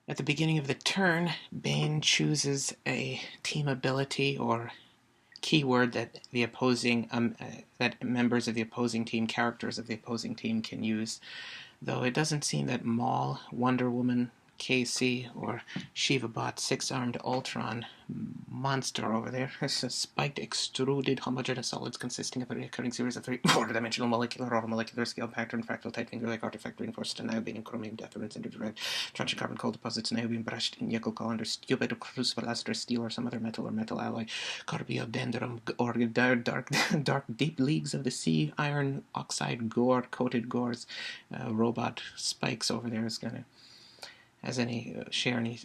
At the beginning of the turn, Bane chooses a team ability or keyword that that members of the opposing team, characters of the opposing team, can use. Though it doesn't seem that Maul, Wonder Woman, KC, or Shiva-Bot, Six-Armed Ultron monster over there has a spiked extruded homogeneous solids consisting of a recurring series of 3 4-dimensional molecular or molecular scale pattern fractal type finger-like artifact reinforced in niobium, chromium, deference, and direct tranche carbon coal deposits, niobium brushed in nickel colander, stupid crucible aster steel or some other metal or metal alloy, carbiodendrum or dark deep leagues of the sea, iron oxide gore, coated gores, robot spikes over there is gonna share any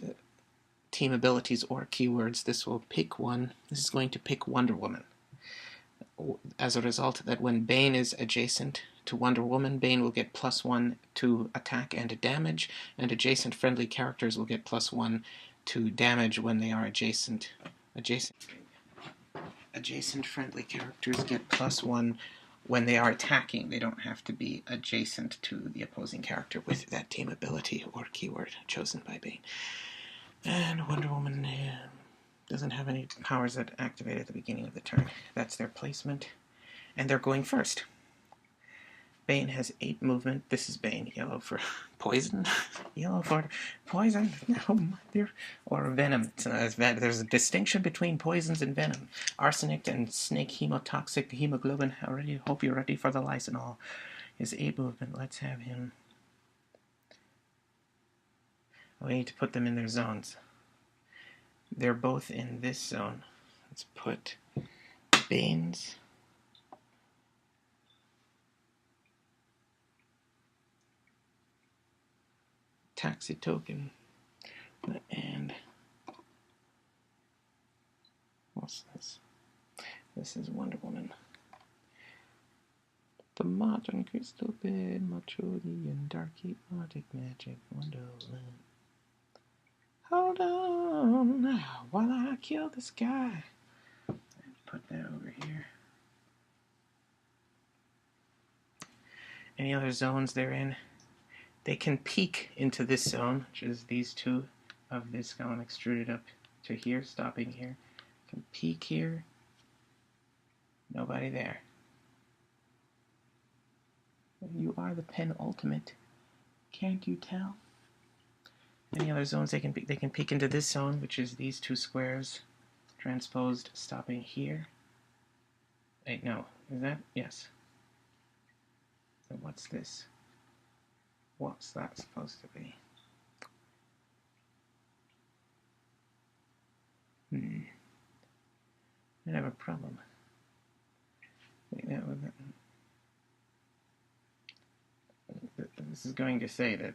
team abilities or keywords. This will pick one. This is going to pick Wonder Woman. As a result, that when Bane is adjacent to Wonder Woman, Bane will get +1 to attack and damage, and adjacent friendly characters will get +1 to damage when they are adjacent. Adjacent friendly characters get +1 when they are attacking. They don't have to be adjacent to the opposing character with that team ability or keyword chosen by Bane. And Wonder Woman doesn't have any powers that activate at the beginning of the turn. That's their placement. And they're going first. Bane has 8 movement. This is Bane. Yellow for poison. Yellow for poison. No, or venom. There's a distinction between poisons and venom. Arsenic and snake hemotoxic hemoglobin. I hope you're ready for the lysanol. His 8 movement. Let's have him. We need to put them in their zones. They're both in this zone. Let's put Bane's taxi token and what's this? This is Wonder Woman. The modern crystal bed, Matrodian, dark hypnotic magic, Wonder Woman. Hold on now while I kill this guy. Put that over here. Any other zones they're in? They can peek into this zone, which is these two of this column extruded up to here, stopping here. Can peek here. Nobody there. You are the penultimate. Can't you tell? Any other zones they can peek into this zone, which is these 2 squares transposed, stopping here. Wait, no. Is that? Yes. So what's this? What's that supposed to be? I have a problem. Wait, this is going to say that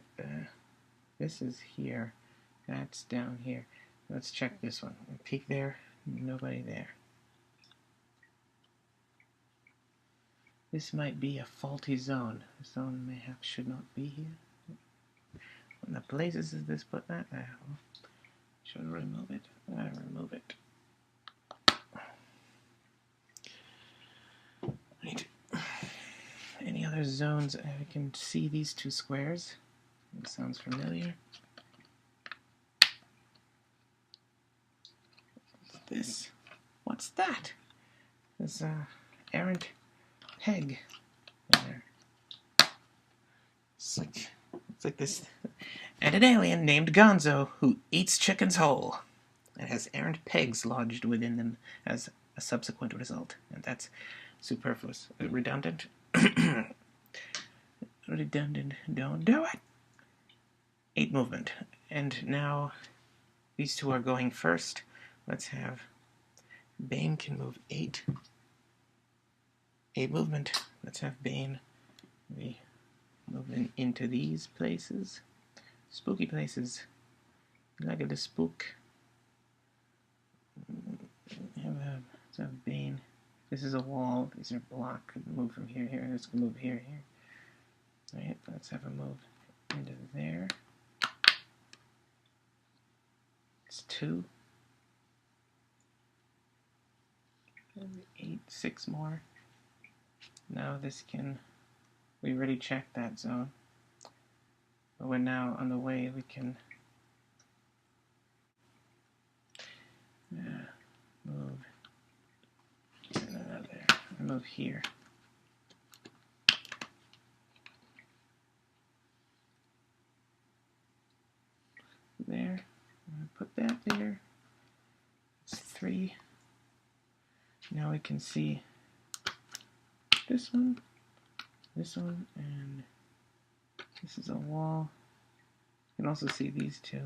this is here, that's down here. Let's check this one. Peek there, nobody there. This might be a faulty zone. The zone mayhap should not be here. When the blazes is this put that there? Should I remove it? I remove it. Right. Any other zones? I can see these 2 squares. It sounds familiar. What's this? What's that? There's a errant peg there. It's like this. And an alien named Gonzo who eats chickens whole and has errant pegs lodged within them as a subsequent result. And that's superfluous. Redundant. Redundant. Don't do it. 8 movement. And now these 2 are going first. Let's have Bane can move 8. 8 movement. Let's have Bane be moving into these places. Spooky places. Like the spook. Let's have Bane. This is a wall. These are block. Could move from here, here. This can move here, here. Alright, let's have a move into there. It's 2. 8, 6 more. Now this can, we already checked that zone. But we're now on the way, we can move there. Move here. There. I'm going to put that there. It's 3. Now we can see this one, and this is a wall. You can also see these two.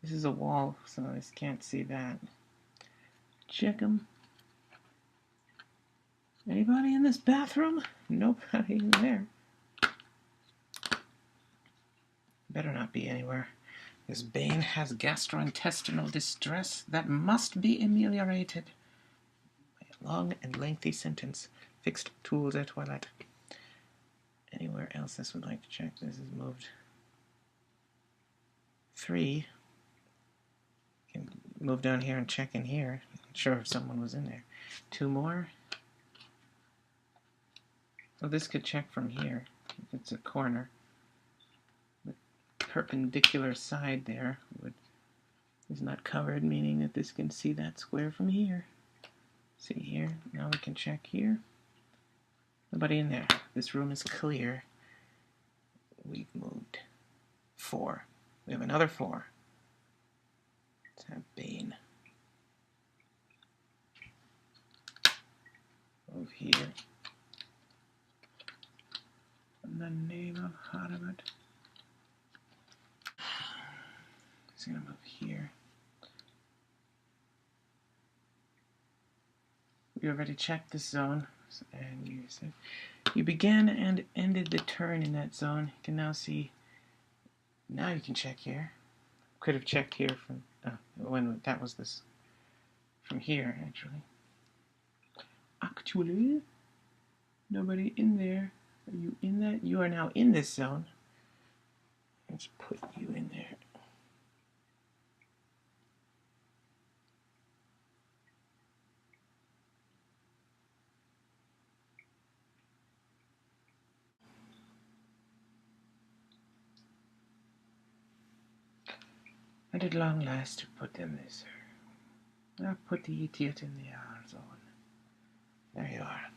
This is a wall, so I just can't see that. Check them. Anybody in this bathroom? Nobody in there. Better not be anywhere. This Bane has gastrointestinal distress that must be ameliorated by a long and lengthy sentence. Fixed tools at toilet. Anywhere else this would like to check? This is moved 3. Can move down here and check in here. Not sure if someone was in there. 2 more. Well, this could check from here. If it's a corner. The perpendicular side there is not covered, meaning that this can see that square from here. See here. Now we can check here. Nobody in there. This room is clear. We've moved 4. We have another 4. Let's have Bane. Move here. In the name of Harvard. He's going to move here. We already checked this zone, and you began and ended the turn in that zone. You can now see. Now you can check here. Could have checked here from when that was this from here actually. Actually, nobody in there. Are you in that? You are now in this zone. Let's put you in there. And at long last to put them this. I'll put the idiot in the R zone. There you are.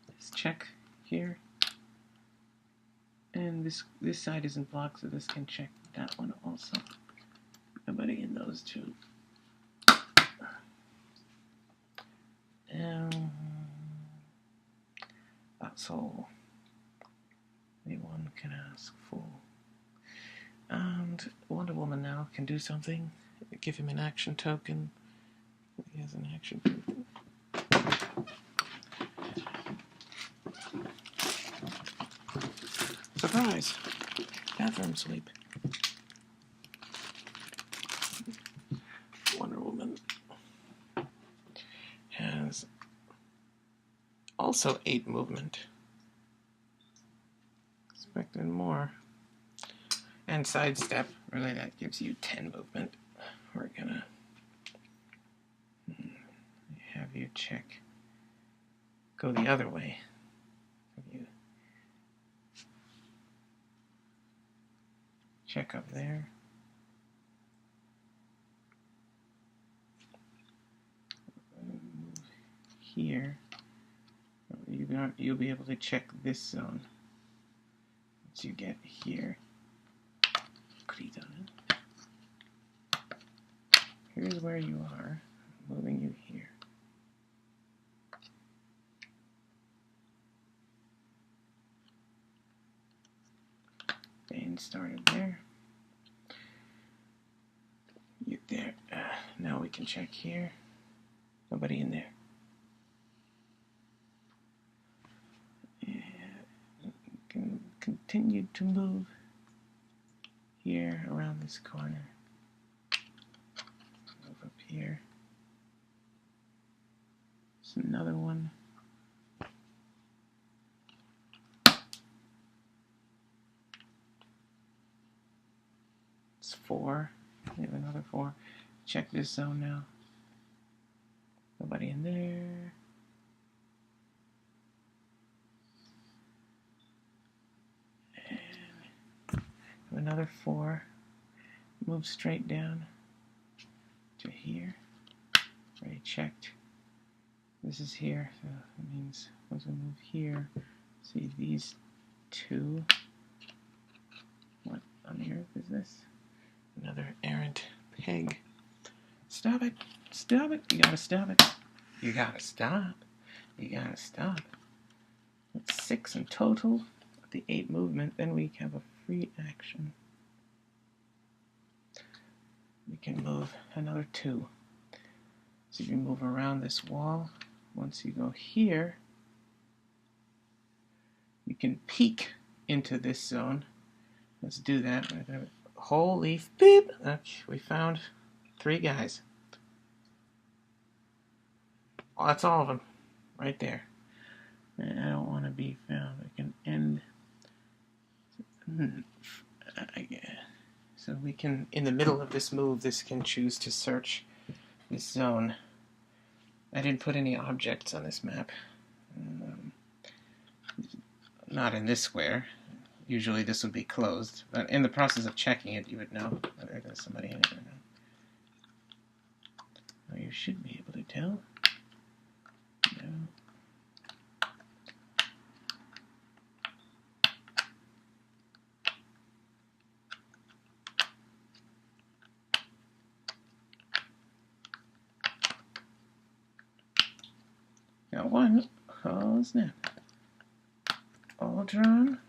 Let's check here. And this side isn't blocked, so this can check that one also. Nobody in those two. That's all anyone can ask for. And Wonder Woman now can do something. Give him an action token. He has an action token. Surprise! Bathroom sleep. Wonder Woman has also 8 movement. Expected more. And sidestep, really that gives you 10 movement. We're gonna have you check. Go the other way. Have you check up there. Move here. You'll be able to check this zone once you get here. Here's where you are. I'm moving you here. Bane started there. You there. Now we can check here. Nobody in there. And can continue to move here around this corner. Move up here. There's another one. It's 4. We have another 4. Check this zone now. Nobody in there. And another 4. Move straight down. here. Already checked. This is here, so that means once we move here, see these two. What on the earth is this? Another errant peg. Stop it! Stop it! You gotta stop it! You gotta stop! You gotta stop! That's 6 in total. With the 8 movement, then we have a free action. We can move another 2. So you move around this wall. Once you go here, you can peek into this zone. Let's do that. Whole leaf, beep! Okay, we found 3 guys. Oh, that's all of them, right there. And I don't want to be found. I can end. So we can, in the middle of this move, this can choose to search this zone. I didn't put any objects on this map. Not in this square. Usually this would be closed. But in the process of checking it, you would know whether there's somebody in it or not. Well, you should be able to tell. No. Got one. Oh, snap. All drawn.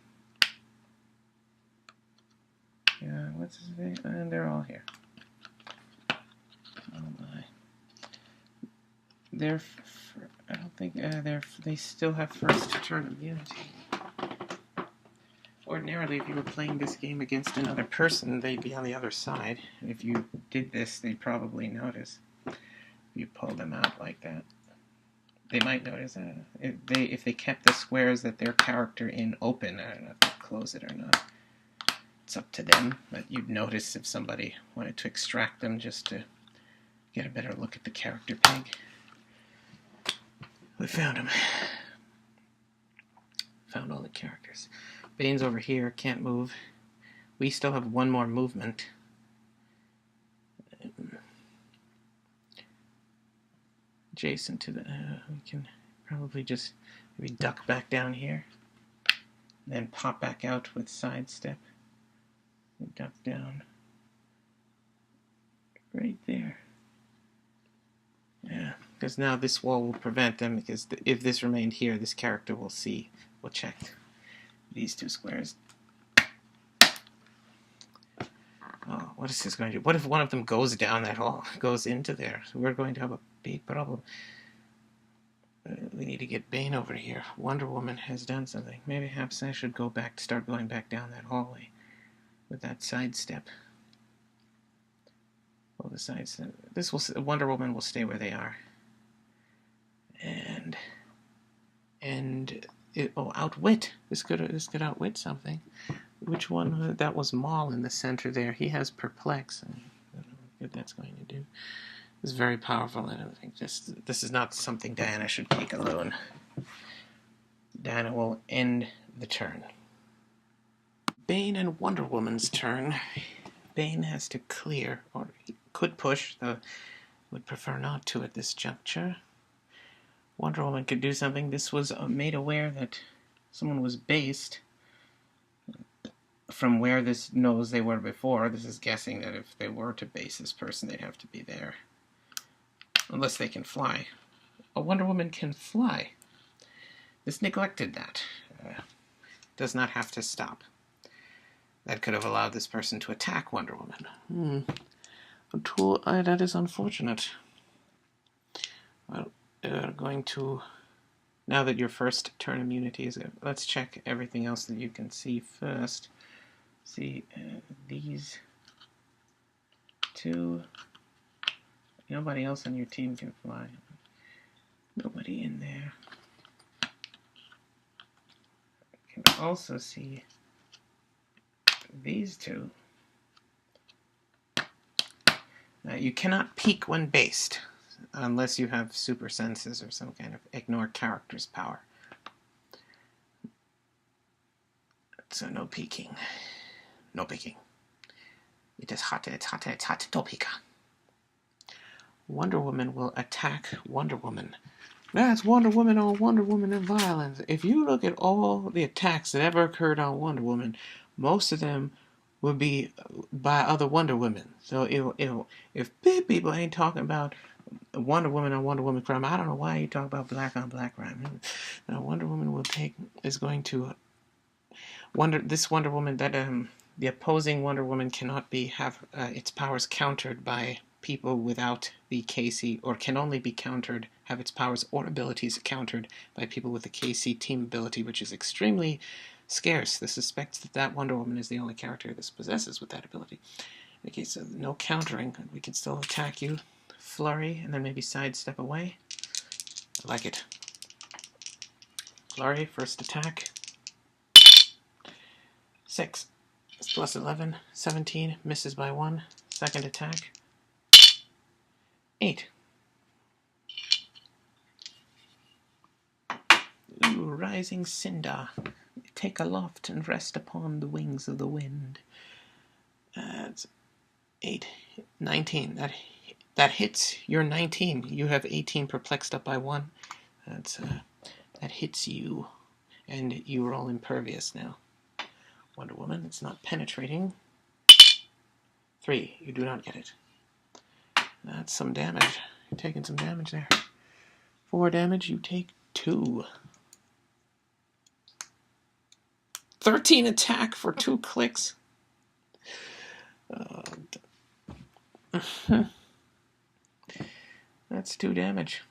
Yeah, what's his name? And they're all here. Oh my. I don't think they still have first turn immunity. Ordinarily, if you were playing this game against another person, they'd be on the other side. And if you did this, they'd probably notice. If you pull them out like that. They might notice that. If they kept the squares that their character in open, I don't know if they close it or not. It's up to them, but you'd notice if somebody wanted to extract them just to get a better look at the character peg. We found him. Found all the characters. Bane's over here, can't move. We still have one more movement. Adjacent to the... we can probably just maybe duck back down here. Then pop back out with sidestep. And duck down. Right there. Yeah, because now this wall will prevent them, because if this remained here, this character will check these 2 squares. Oh, what is this going to do? What if one of them goes down that hall, goes into there? So we're going to have a big problem. We need to get Bane over here. Wonder Woman has done something. Maybe perhaps I should start going back down that hallway with that sidestep. Oh, the sidestep. Wonder Woman will stay where they are. And outwit. This could outwit something. Which one? That was Maul in the center there. He has perplex. I don't know what that's going to do. It's very powerful. I don't think this is not something Diana should take alone. Diana will end the turn. Bane and Wonder Woman's turn. Bane has to clear, or he could push, though would prefer not to at this juncture. Wonder Woman could do something. This was made aware that someone was based from where this knows they were before. This is guessing that if they were to base this person, they'd have to be there. Unless they can fly. A Wonder Woman can fly. This neglected that. Does not have to stop. That could have allowed this person to attack Wonder Woman. That is unfortunate. Well, going to... Now that your first turn immunity is... Let's check everything else that you can see first. See, these 2... Nobody else on your team can fly. Nobody in there. You can also see these 2. Now, you cannot peek when based, unless you have super senses or some kind of ignore character's power. So no peeking. No peeking. It is hot, it's hot, it's hot, no peek. Wonder Woman will attack Wonder Woman. That's Wonder Woman on Wonder Woman and violence. If you look at all the attacks that ever occurred on Wonder Woman, most of them would be by other Wonder Women. So if people ain't talking about Wonder Woman on Wonder Woman crime, I don't know why you talk about black on black crime. Now Wonder Woman is going to this Wonder Woman that the opposing Wonder Woman cannot have its powers countered by people without the KC, or can only be countered, have its powers or abilities countered by people with the KC team ability, which is extremely scarce. This suspects that Wonder Woman is the only character this possesses with that ability. Okay, so no countering. We can still attack you. Flurry, and then maybe sidestep away. I like it. Flurry, first attack. 6. It's plus 11. 17. Misses by 1. Second attack. 8. Ooh, rising cinder. Take aloft and rest upon the wings of the wind. That's 8. 19. That hits. You're 19. You have 18 perplexed up by 1. That hits you. And you roll impervious now. Wonder Woman, it's not penetrating. 3, you do not get it. That's some damage. You're taking some damage there. 4 damage, you take 2. 13 attack for 2 clicks. That's 2 damage.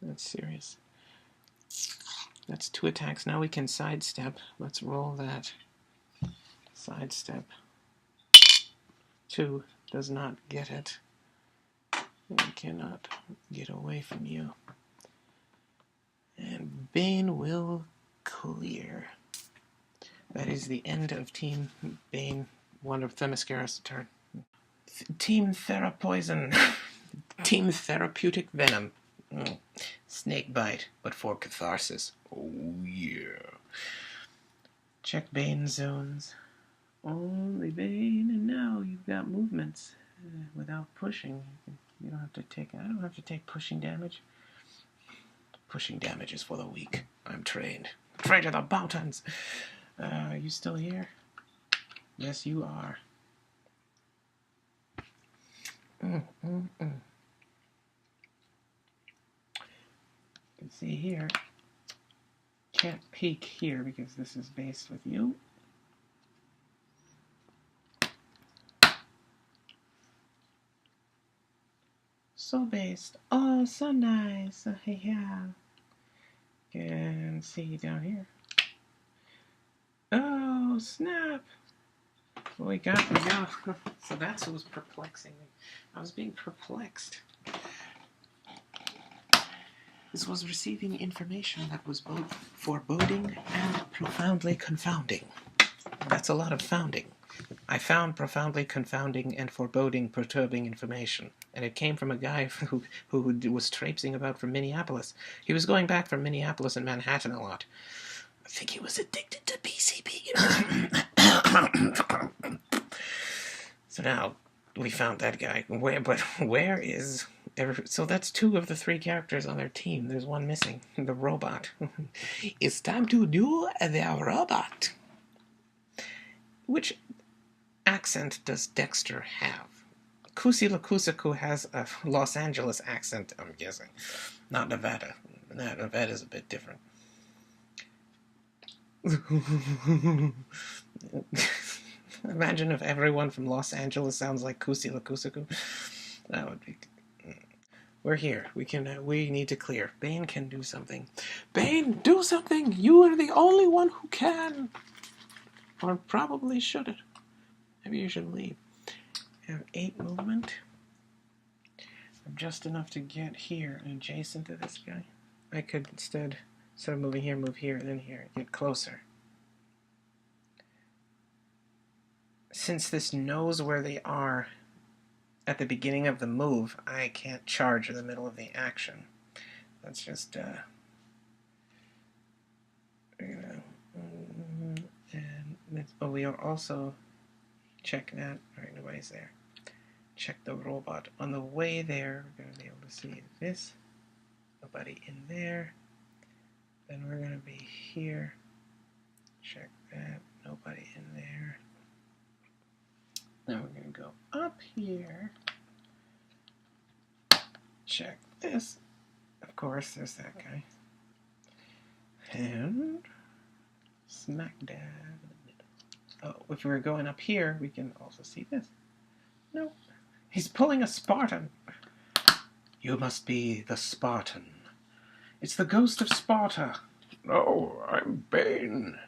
That's serious. That's 2 attacks. Now we can sidestep. Let's roll that. Sidestep. 2 does not get it. We cannot get away from you. And Bane will clear. That is the end of Team Bane. One of themiscarian's turn. Team Therapoison. Team Therapeutic Venom. Snake bite, but for catharsis. Oh yeah. Check Bane zones. Only Bane, and now you've got movements without pushing. You don't have to take. I don't have to take pushing damage. Pushing damage is for the weak. I'm trained. Trained to the mountains. Are you still here? Yes, you are. You can see here. Can't peek here because this is based with you. So based. Oh, so nice. Yeah. Can see down here. Oh, snap. We got. So that's what was perplexing me. I was being perplexed. This was receiving information that was both foreboding and profoundly confounding. That's a lot of founding. I found profoundly confounding and foreboding, perturbing information, and it came from a guy who was traipsing about from Minneapolis. He was going back from Minneapolis and Manhattan a lot. I think he was addicted to PCP. So now we found that guy. Where is... So that's 2 of the 3 characters on their team. There's one missing. The robot. It's time to do the robot. Which accent does Dexter have? Kusi Lakusaku has a Los Angeles accent, I'm guessing. Not Nevada. Nevada's a bit different. Imagine if everyone from Los Angeles sounds like Kusi Lakusaku. That would be... We're here. We need to clear. Bane can do something. Bane, do something! You are the only one who can! Or probably shouldn't. Maybe you should leave. I have 8 movement. I'm just enough to get here adjacent to this guy. I could instead of moving here, move here, then here. Get closer. Since this knows where they are at the beginning of the move, I can't charge in the middle of the action. Let's just, and we are also check that. All right, nobody's there. check the robot. On the way there, we're going to be able to see this. Nobody in there. Then we're going to be here. Check that. Nobody in there. Then we're going to go up here. Check this. Of course, there's that guy. And smack dab in the middle. Oh, if we were going up here, we can also see this. No. He's pulling a Spartan. You must be the Spartan. It's the ghost of Sparta. No, I'm Bane.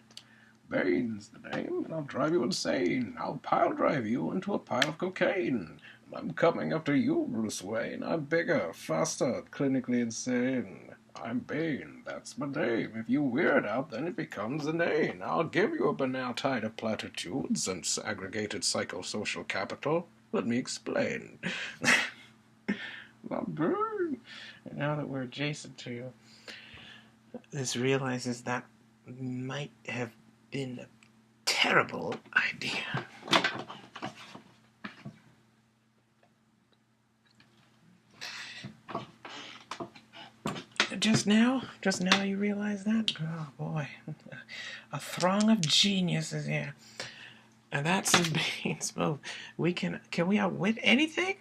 Bane's the name, and I'll drive you insane. I'll pile drive you into a pile of cocaine. I'm coming after you, Bruce Wayne. I'm bigger, faster, clinically insane. I'm Bane, that's my name. If you wear it out, then it becomes inane. I'll give you a banal tide of platitudes and aggregated psychosocial capital. Let me explain. I'm Bane. And now that we're adjacent to you, this realizes that might have been a terrible idea. Just now you realize that? Oh boy, a throng of geniuses here. And that's Bane's move. Can we outwit anything?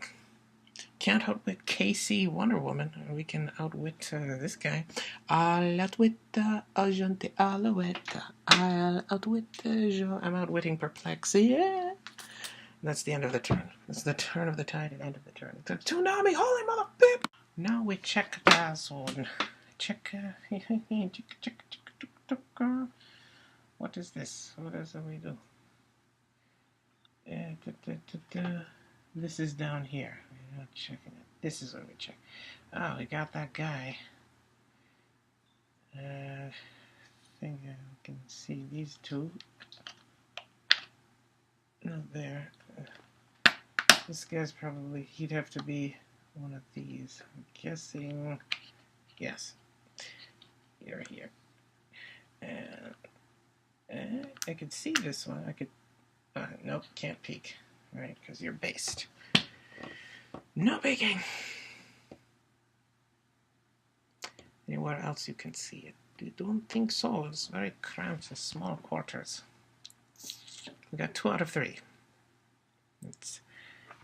Can't outwit KC Wonder Woman. We can outwit this guy. I'll outwit the agente Alouette. I'll outwit the I'm outwitting Perplexity. Yeah. That's the end of the turn. That's the turn of the tide and end of the turn. The tsunami, holy mother bip! Now we check this one. Check. What is this? What does we do? This is down here. We're not checking it. This is what we check. Oh, we got that guy. I think I can see these two. Not there. This guy's probably, he'd have to be one of these. I'm guessing, yes. You're here. And I could see this one. I could, nope, can't peek. Right, because you're based. No peeking. Anywhere else you can see it? I don't think so. It's very cramped, it's small quarters. We got 2 out of 3.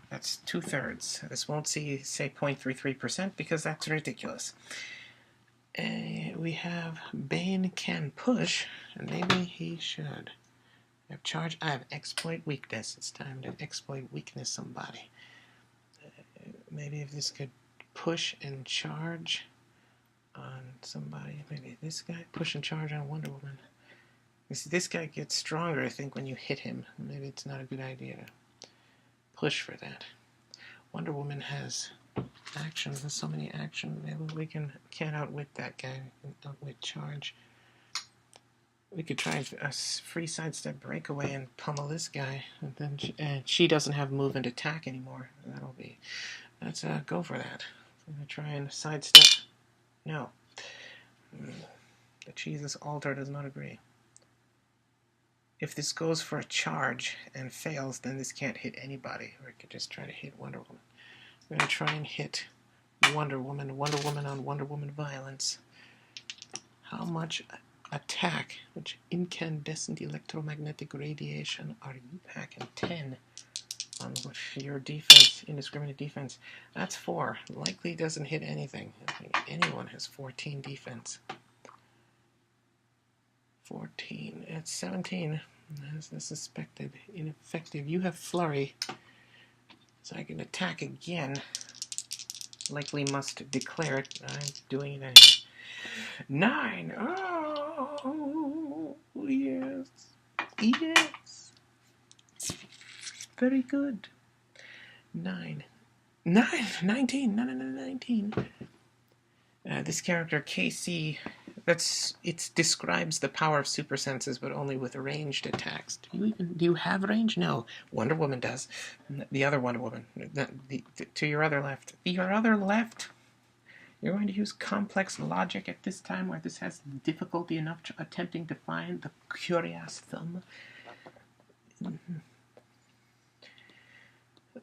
That's 2/3. This won't say 0.33% because that's ridiculous. We have Bane can push, and maybe he should. I have charge. I have exploit weakness. It's time to exploit weakness somebody. Maybe if this could push and charge on somebody. Maybe this guy push and charge on Wonder Woman. This guy gets stronger, I think, when you hit him. Maybe it's not a good idea to push for that. Wonder Woman has actions. There's so many actions. Maybe we can't outwit that guy. We can outwit charge. We could try a free sidestep breakaway and pummel this guy. And then she doesn't have movement attack anymore. Let's go for that. I'm going to try and sidestep. No. The Jesus altar does not agree. If this goes for a charge and fails, then this can't hit anybody. Or it could just try to hit Wonder Woman. We're going to try and hit Wonder Woman on Wonder Woman violence. How much attack, which incandescent electromagnetic radiation are you packing? 10 on your defense, indiscriminate defense. That's 4. Likely doesn't hit anything. I think anyone has 14 defense. 14. It's 17. As the suspected. Ineffective. You have flurry. So I can attack again. Likely must declare it. I'm doing it anyway. 9. Oh, yes. Yes. Very good. 9. 19. No, 19. This character, KC, it describes the power of super senses, but only with ranged attacks. Do you have range? No. Wonder Woman does. The other Wonder Woman. To your other left. Your other left. You're going to use complex logic at this time, where this has difficulty enough attempting to find the curious thumb.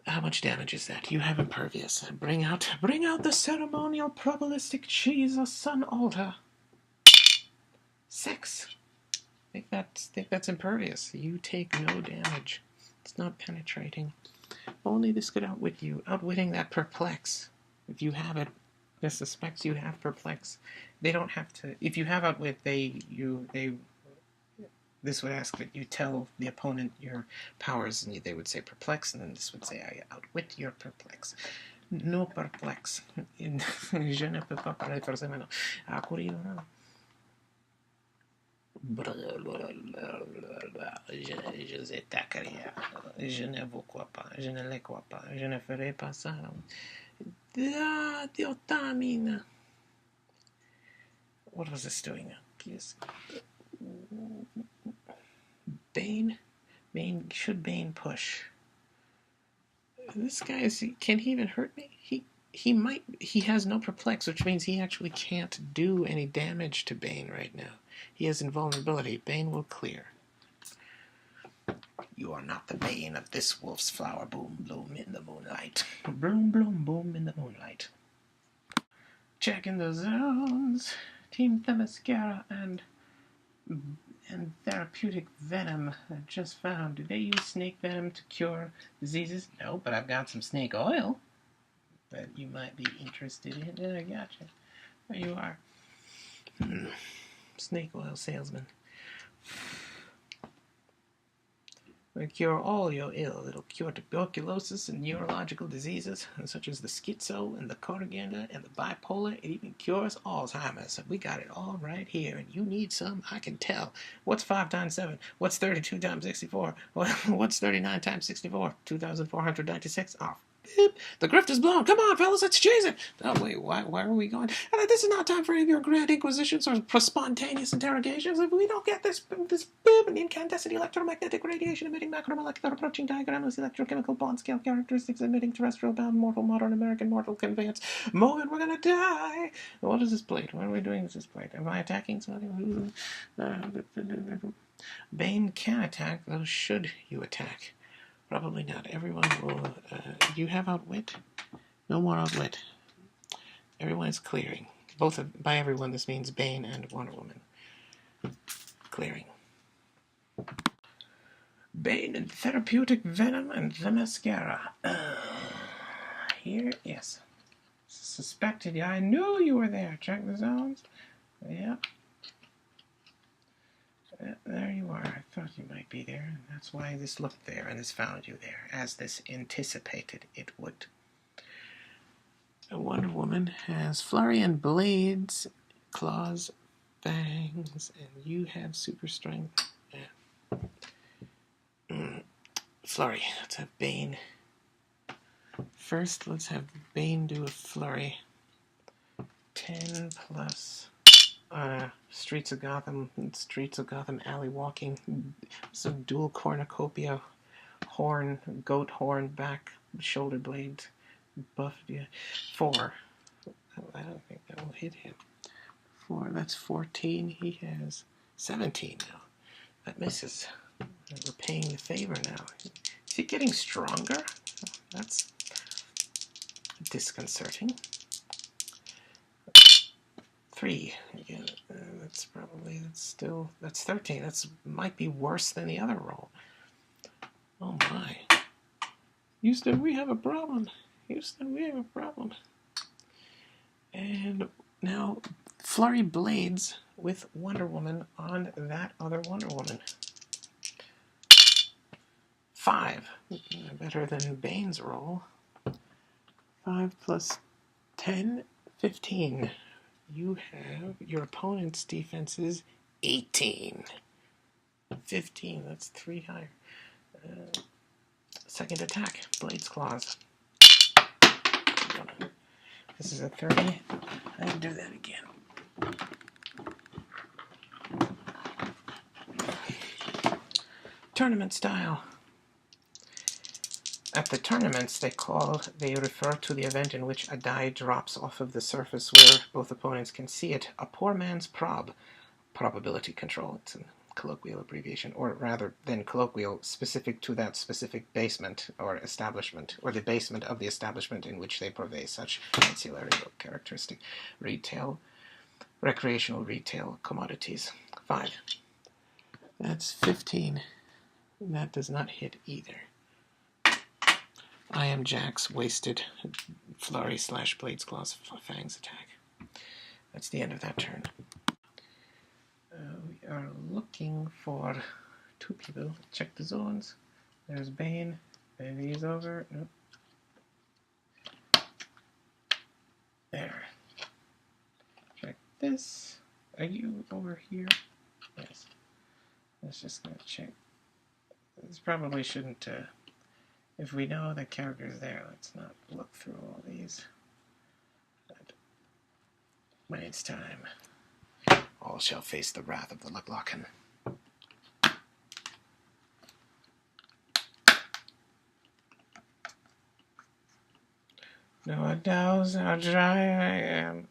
How about much damage is that? You have impervious. Bring out the ceremonial probabilistic cheese of Sun Altar. 6. Think that's impervious. You take no damage. It's not penetrating. Only this could outwit you. Outwitting that perplex. If you have it, this suspects you have perplex. They don't have to. If you have outwit, this would ask that you tell the opponent your powers, and they would say perplex, and then this would say I outwit your perplex. No perplex. Je ne peux pas parler forcément. Je t'attaquerai. Je ne vous crois pas. Je ne les crois pas. Je ne ferai pas ça. Diotamine. What was this doing? Yes. Bane? Should Bane push? This guy can he even hurt me? He has no perplex, which means he actually can't do any damage to Bane right now. He has invulnerability. Bane will clear. You are not the Bane of this wolf's flower. Boom, bloom in the moonlight. Bloom, bloom, boom in the moonlight. Checking the zones. Team themiscarian and therapeutic venom I just found. Do they use snake venom to cure diseases? No, but I've got some snake oil that you might be interested in. I gotcha. There you are. Snake oil salesman. It'll cure all your ill. It'll cure tuberculosis and neurological diseases, such as the schizo and the coriander and the bipolar. It even cures Alzheimer's. We got it all right here, and you need some, I can tell. What's 5 times 7? What's 32 times 64? What's 39 times 64? 2,496. Oh, beep. The grift is blown. Come on, fellas, let's chase it. Oh, wait, why are we going? This is not time for any of your grand inquisitions or spontaneous interrogations. If we don't get this bib and incandescent electromagnetic radiation emitting macromolecular approaching diagram with electrochemical bond scale characteristics emitting terrestrial bound mortal modern American mortal conveyance moment, we're gonna die. What is this plate? What are we doing with this plate? Am I attacking something? Bane can attack, though should you attack? Probably not. Everyone will... you have outwit? No more outwit. Everyone is clearing. By everyone, this means Bane and Wonder Woman. Clearing. Bane and therapeutic venom and the mascara. Here, yes. Suspected. Yeah, I knew you were there. Check the zones. Yep. There you are. I thought you might be there, and that's why this looked there, and this found you there, as this anticipated it would. Wonder Woman has flurry and blades, claws, fangs, and you have super strength. Yeah. Flurry. Let's have Bane. First, let's have Bane do a flurry. 10 plus... Streets of Gotham alley walking, some dual cornucopia, horn, goat horn, back, shoulder blades, buff, yeah. 4. I don't think that will hit him. 4, that's 14. He has 17 now. That misses. We're paying the favor now. Is he getting stronger? That's disconcerting. 3. Again, that's 13. That's might be worse than the other roll. Oh my. Houston, we have a problem. And now flurry blades with Wonder Woman on that other Wonder Woman. 5. Better than Bane's roll. 5 plus 10, 15. You have your opponent's defense is 18. 15, that's 3 higher. Second attack, Blades Claws. This is a 30. I can do that again. Tournament style. At the tournaments, they refer to the event in which a die drops off of the surface where both opponents can see it. A poor man's probability control. It's colloquial abbreviation, or rather than colloquial, specific to that specific basement or establishment, or the basement of the establishment in which they purvey such ancillary or characteristic retail, recreational retail commodities. 5. That's 15. That does not hit either. I am Jack's wasted flurry / blades claws fangs attack. That's the end of that turn. We are looking for 2 people. Check the zones. There's Bane. Maybe he's over. Nope. There. Check this. Are you over here? Yes. Let's just gonna check. This probably shouldn't. If we know the character's there, let's not look through all these. But when it's time, all shall face the wrath of the Luglocken. No knows how dry I am.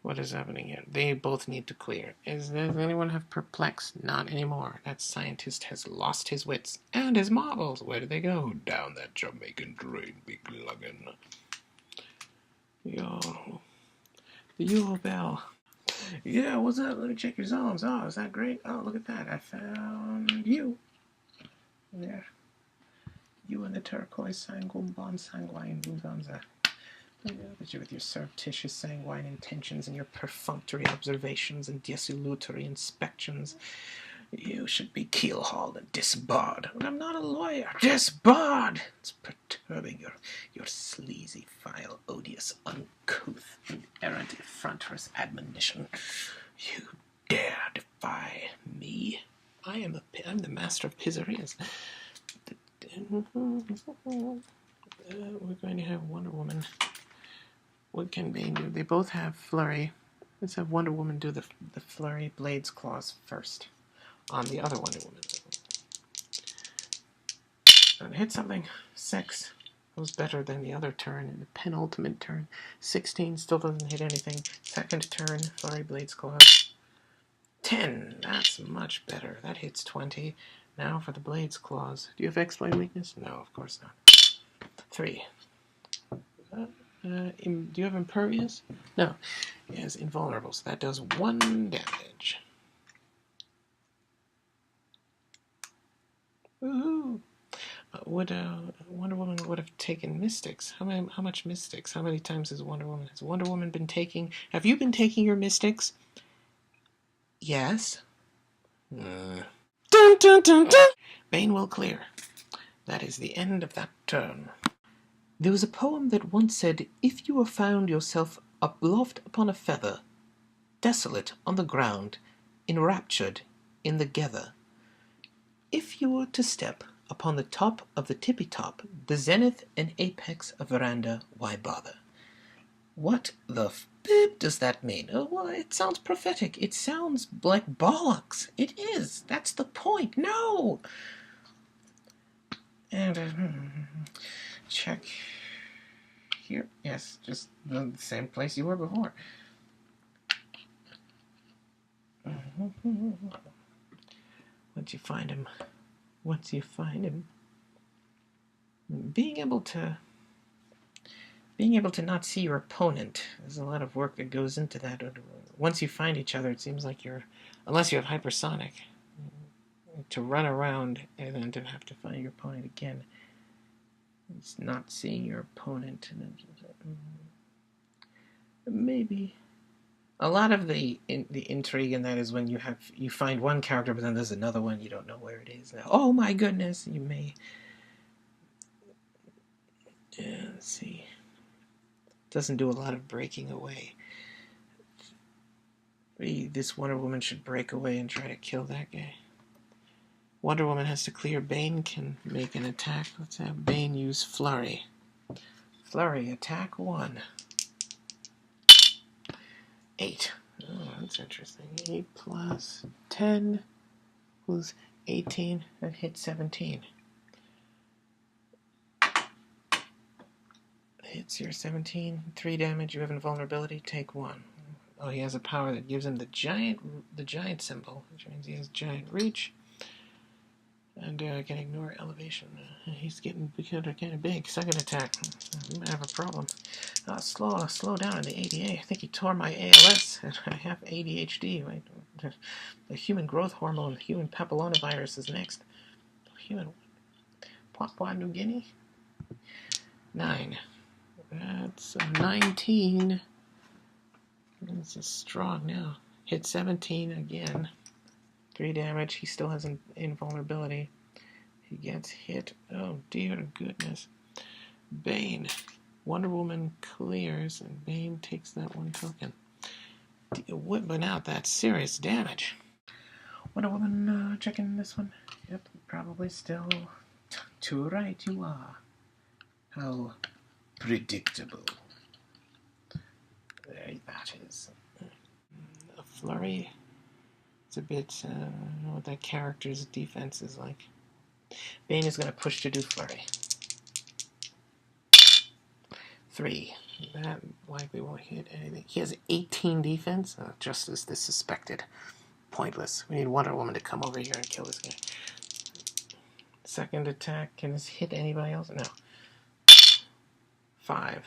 What is happening here? They both need to clear. Does anyone have perplexed? Not anymore. That scientist has lost his wits. And his marbles. Where did they go? Down that Jamaican drain, big luggin'. Yo. The Yule Bell. Yeah, what's up? Let me check your zones. Oh, is that great? Oh, look at that. I found you. There. You and the turquoise sanguine bon sanguine Buganza. That you with your surreptitious sanguine intentions and your perfunctory observations and desultory inspections. You should be keel-hauled and disbarred. I'm not a lawyer. Disbarred! It's perturbing your sleazy, vile, odious, uncouth, inerrant, effronterous admonition. You dare defy me? I'm the master of Pizzerias. We're going to have Wonder Woman. What can Bane do? They both have Flurry. Let's have Wonder Woman do the Flurry Blades Claws first. On the other Wonder Woman. And hit something. 6. That was better than the other turn in the penultimate turn. 16 still doesn't hit anything. Second turn, Flurry Blades Claws. 10. That's much better. That hits 20. Now for the Blades Claws. Do you have X-Blade weakness? No, of course not. 3. Do you have Impervious? No. He has Invulnerable, so that does 1 damage. Woohoo! Wonder Woman would have taken Mystics. How much Mystics? How many times has Wonder Woman been taking? Have you been taking your Mystics? Yes. Dun, dun, dun, dun. Bane will clear. That is the end of that turn. There was a poem that once said, if you have found yourself aloft upon a feather, desolate on the ground, enraptured in the gether, if you were to step upon the top of the tippy-top, the zenith and apex of veranda, why bother? What the f*** does that mean? Oh, well, it sounds prophetic. It sounds like bollocks. It is. That's the point. No! And, check here. Yes, just the same place you were before. Once you find him, being able to not see your opponent, there's a lot of work that goes into that. Once you find each other, it seems like unless you have hypersonic, to run around and then to have to find your opponent again. It's not seeing your opponent. Maybe a lot of the intrigue in that is when you find one character, but then there's another one, you don't know where it is. Oh my goodness, you may. Let's see. Doesn't do a lot of breaking away. Maybe this Wonder Woman should break away and try to kill that guy. Wonder Woman has to clear. Bane can make an attack. Let's have Bane use Flurry. Flurry, attack 1. 8. Oh, that's interesting. 8 plus 10 was 18. That hit 17. hits your 17, 3 damage. You have invulnerability. Take 1. Oh, he has a power that gives him the giant symbol, which means he has giant reach. And can ignore elevation. He's getting kind of big. Second attack. We might have a problem. Slow down in the ADA. I think he tore my ALS, and I have ADHD. Right? The human growth hormone, the human papillomavirus is next. Human Papua New Guinea. 9. That's a 19. This is strong now. Hit 17 again. 3 damage. He still has an invulnerability. He gets hit. Oh, dear goodness. Bane. Wonder Woman clears, and Bane takes that 1 token. Whipping out that serious damage. Wonder Woman checking this one. Yep, probably still. Too right you are. How predictable. There that is. A flurry. It's a bit, I don't know what that character's defense is like. Bane is going to push to do flurry. 3. That likely won't hit anything. He has 18 defense, just as this suspected. Pointless. We need Wonder Woman to come over here and kill this guy. Second attack. Can this hit anybody else? No. 5.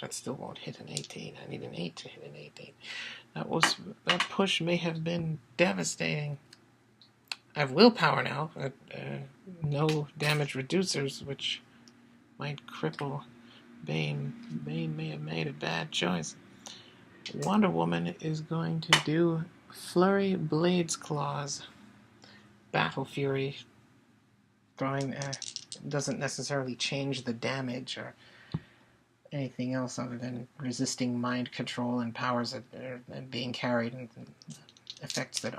That still won't hit an 18. I need an 8 to hit an 18. That push may have been devastating. I have willpower now. No damage reducers, which might cripple Bane. Bane may have made a bad choice. Wonder Woman is going to do Flurry Blades Claws. Battle Fury. Throwing doesn't necessarily change the damage or anything else other than resisting mind control and powers that are being carried and effects that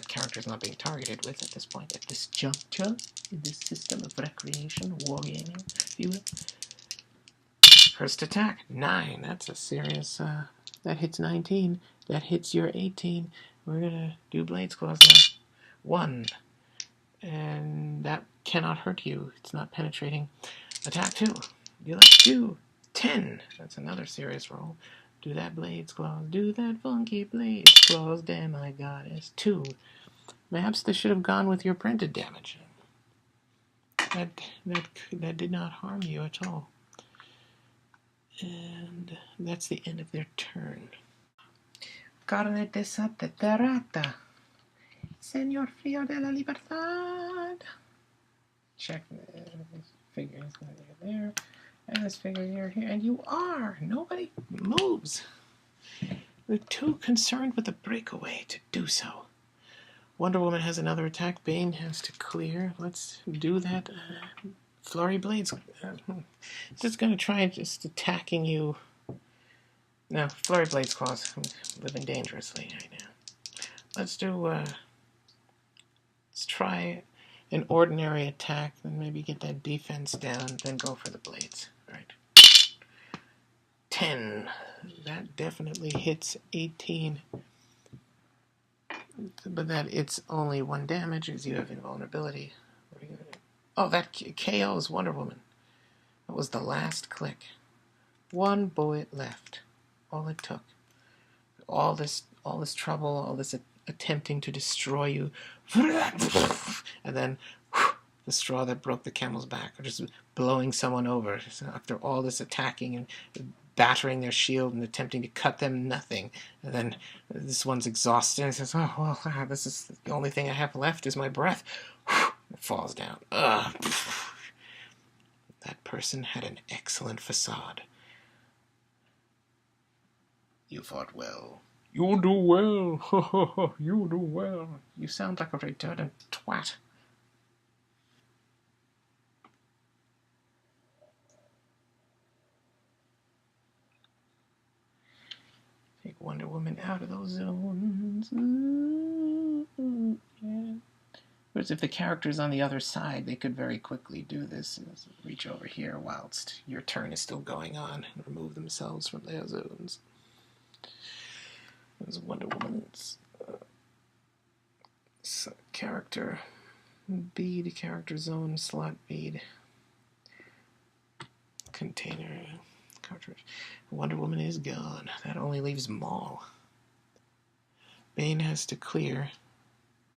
character's not being targeted with at this point, at this juncture, in this system of recreation, wargaming, if you will. First attack, 9. That's a serious, that hits 19. That hits your 18. We're gonna do Blades Claws now. 1. And that cannot hurt you. It's not penetrating. Attack 2. You like 2. 10. That's another serious roll. Do that Blades Claws. Do that funky Blades Claws. Damn, my goddess. 2. Perhaps this should have gone with your printed damage. That did not harm you at all. And that's the end of their turn. Carne desaterrata. Señor Frío de la Libertad. Check this figure is going to be there. And this figure here. And you are. Nobody moves. We're too concerned with the breakaway to do so. Wonder Woman has another attack. Bane has to clear. Let's do that. Flurry Blades. Just going to try just attacking you. No, Flurry Blades Claws. I'm living dangerously right now. Let's try an ordinary attack, and maybe get that defense down, then go for the blades. Right. 10. That definitely hits 18. But that it's only 1 damage, as you have invulnerability. Oh, that KOs Wonder Woman. That was the last click. 1 bullet left. All it took. All this trouble, all this attempting to destroy you. And then the straw that broke the camel's back, or just blowing someone over. So after all this attacking and battering their shield and attempting to cut them, nothing. And then this one's exhausted and says, oh, well, this is the only thing I have left is my breath. It falls down. Ugh. That person had an excellent facade. You fought well. You do well. You do well. You sound like a retarded twat. Take Wonder Woman out of those zones. Yeah. Whereas if the character's on the other side, they could very quickly do this. Reach over here whilst your turn is still going on and remove themselves from their zones. There's Wonder Woman's character bead, character zone, slot bead, container cartridge. Wonder Woman is gone. That only leaves Maul. Bane has to clear